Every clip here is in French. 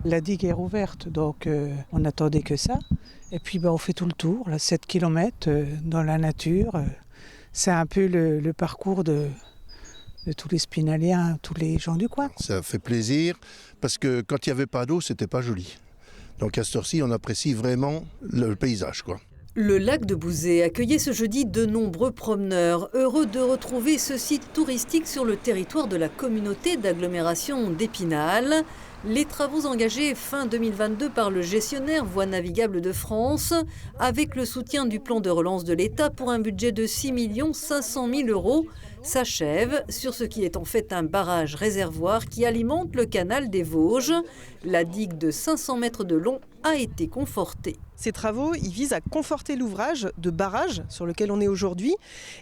La digue est rouverte, donc on n'attendait que ça. Et puis on fait tout le tour, là, 7 km dans la nature. C'est un peu le parcours de tous les spinaliens, tous les gens du coin. Ça fait plaisir parce que quand il n'y avait pas d'eau, c'était pas joli. Donc à cette heure-ci, on apprécie vraiment le paysage, quoi. Le lac de Bouzé accueillait ce jeudi de nombreux promeneurs, heureux de retrouver ce site touristique sur le territoire de la communauté d'agglomération d'Épinal. Les travaux engagés fin 2022 par le gestionnaire Voies navigables de France, avec le soutien du plan de relance de l'État pour un budget de 6 500 000 €, s'achèvent sur ce qui est en fait un barrage réservoir qui alimente le canal des Vosges. La digue de 500 mètres de long a été confortée. Ces travaux, ils visent à conforter l'ouvrage de barrage sur lequel on est aujourd'hui,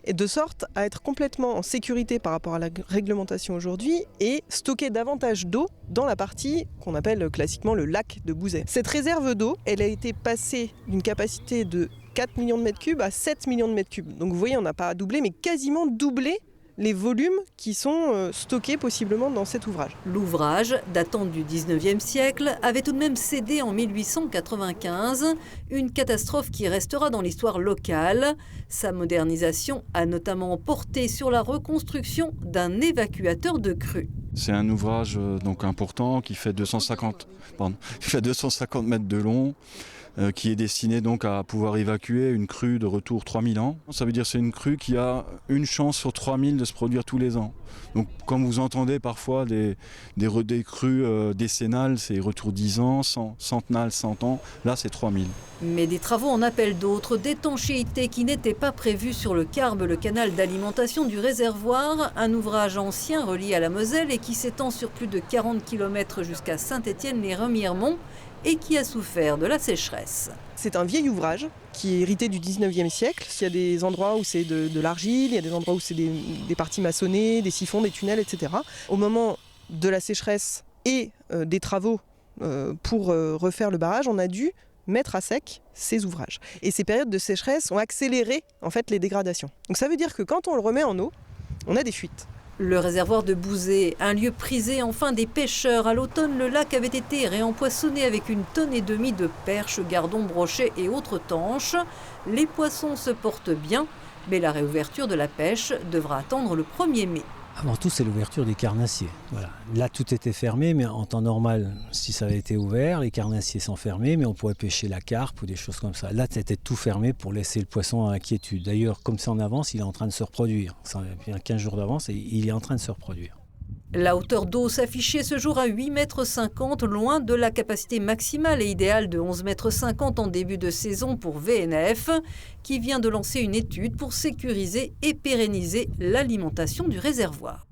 et de sorte à être complètement en sécurité par rapport à la réglementation aujourd'hui et stocker davantage d'eau dans la partie qu'on appelle classiquement le lac de Bouzet. Cette réserve d'eau, elle a été passée d'une capacité de 4 millions de mètres cubes à 7 millions de mètres cubes. Donc vous voyez, on n'a pas doublé, mais quasiment doublé les volumes qui sont stockés possiblement dans cet ouvrage. L'ouvrage, datant du 19e siècle, avait tout de même cédé en 1895, une catastrophe qui restera dans l'histoire locale. Sa modernisation a notamment porté sur la reconstruction d'un évacuateur de crues. C'est un ouvrage donc important qui fait 250 mètres de long, qui est destiné donc à pouvoir évacuer une crue de retour 3000 ans. Ça veut dire que c'est une crue qui a une chance sur 3000 de se produire tous les ans. Donc comme vous entendez parfois des crues décennales, c'est retour 10 ans, centenales 100 ans, là c'est 3000. Mais des travaux en appellent d'autres, d'étanchéité qui n'étaient pas prévus sur le Carbe, le canal d'alimentation du réservoir, un ouvrage ancien relié à la Moselle et qui s'étend sur plus de 40 km jusqu'à Saint-Étienne-les-Remiremont et qui a souffert de la sécheresse. C'est un vieil ouvrage qui est hérité du 19e siècle. Il y a des endroits où c'est de l'argile, il y a des endroits où c'est des parties maçonnées, des siphons, des tunnels, etc. Au moment de la sécheresse et des travaux pour refaire le barrage, on a dû mettre à sec ces ouvrages. Et ces périodes de sécheresse ont accéléré en fait les dégradations. Donc ça veut dire que quand on le remet en eau, on a des fuites. Le réservoir de Bouzé, un lieu prisé enfin des pêcheurs. À l'automne, le lac avait été réempoisonné avec 1,5 tonnes de perches, gardons, brochets et autres tanches. Les poissons se portent bien, mais la réouverture de la pêche devra attendre le 1er mai. Avant tout, c'est l'ouverture des carnassiers. Voilà. Là, tout était fermé, mais en temps normal, si ça avait été ouvert, les carnassiers sont fermés, mais on pourrait pêcher la carpe ou des choses comme ça. Là, c'était tout fermé pour laisser le poisson en inquiétude. D'ailleurs, comme c'est en avance, il est en train de se reproduire. Ça vient 15 jours d'avance et il est en train de se reproduire. La hauteur d'eau s'affichait ce jour à 8,50 m, loin de la capacité maximale et idéale de 11,50 m en début de saison pour VNF, qui vient de lancer une étude pour sécuriser et pérenniser l'alimentation du réservoir.